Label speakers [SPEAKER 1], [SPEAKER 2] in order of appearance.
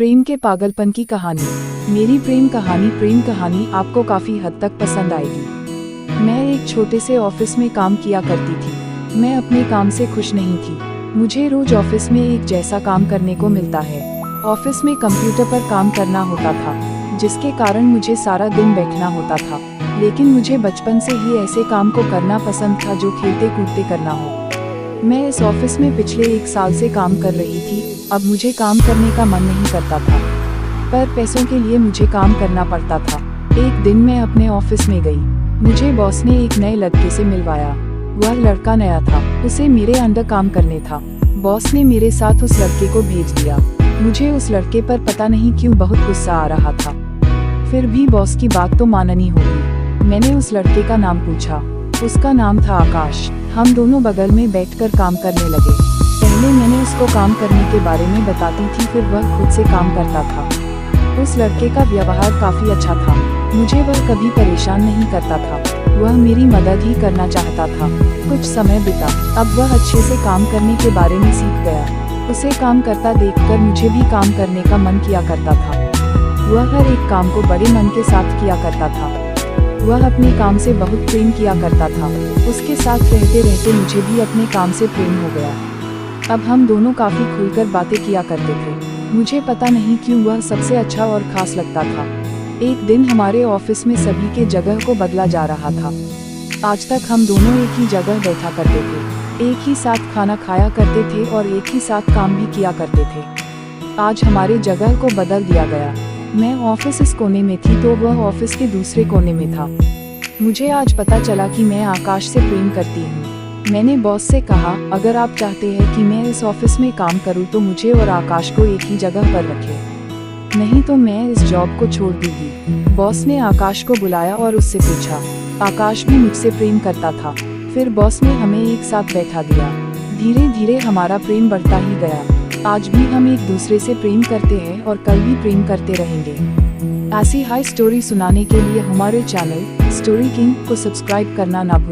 [SPEAKER 1] प्रेम के पागलपन की कहानी। मेरी प्रेम कहानी आपको काफ़ी हद तक पसंद आएगी। मैं एक छोटे से ऑफिस में काम किया करती थी। मैं अपने काम से खुश नहीं थी। मुझे रोज ऑफिस में एक जैसा काम करने को मिलता है। ऑफिस में कंप्यूटर पर काम करना होता था, जिसके कारण मुझे सारा दिन बैठना होता था। लेकिन मुझे बचपन से ही ऐसे काम को करना पसंद था जो खेलते कूदते करना हो। मैं इस ऑफिस में पिछले 1 साल से काम कर रही थी। अब मुझे काम करने का मन नहीं करता था, पर पैसों के लिए मुझे काम करना पड़ता था। एक दिन मैं अपने ऑफिस में गई। मुझे बॉस ने एक नए लड़के से मिलवाया। वह लड़का नया था, उसे मेरे अंडर काम करने था। बॉस ने मेरे साथ उस लड़के को भेज दिया। मुझे उस लड़के पर पता नहीं क्यों बहुत गुस्सा आ रहा था। फिर भी बॉस की बात तो माननी होगी। मैंने उस लड़के का नाम पूछा। उसका नाम था आकाश। हम दोनों बगल में बैठकर काम करने लगे। पहले मैंने उसको काम करने के बारे में बताती थी, फिर वह खुद से काम करता था। उस लड़के का व्यवहार काफी अच्छा था। मुझे वह कभी परेशान नहीं करता था। वह मेरी मदद ही करना चाहता था। कुछ समय बीता। अब वह अच्छे से काम करने के बारे में सीख गया। उसे काम करता देखकर मुझे भी काम करने का मन किया करता था। वह हर एक काम को बड़े मन के साथ किया करता था। वह अपने काम से बहुत प्रेम किया करता था। उसके साथ रहते रहते मुझे भी अपने काम से प्रेम हो गया। अब हम दोनों काफी खुलकर बातें किया करते थे। मुझे पता नहीं क्यों वह सबसे अच्छा और खास लगता था। एक दिन हमारे ऑफिस में सभी के जगह को बदला जा रहा था। आज तक हम दोनों एक ही जगह बैठा करते थे, एक ही साथ खाना खाया करते थे और एक ही साथ काम भी किया करते थे। आज हमारे जगह को बदल दिया गया। मैं ऑफिस इस कोने में थी तो वह ऑफिस के दूसरे कोने में था। मुझे आज पता चला कि मैं आकाश से प्रेम करती हूँ। मैंने बॉस से कहा, अगर आप चाहते हैं कि मैं इस ऑफिस में काम करूँ तो मुझे और आकाश को एक ही जगह पर रखें, नहीं तो मैं इस जॉब को छोड़ दूंगी। बॉस ने आकाश को बुलाया और उससे पूछा। आकाश भी मुझसे प्रेम करता था। फिर बॉस ने हमें एक साथ बैठा दिया। धीरे धीरे हमारा प्रेम बढ़ता ही गया। आज भी हम एक दूसरे से प्रेम करते हैं और कल भी प्रेम करते रहेंगे। ऐसी हाई स्टोरी सुनाने के लिए हमारे चैनल स्टोरी किंग को सब्सक्राइब करना ना भूलें।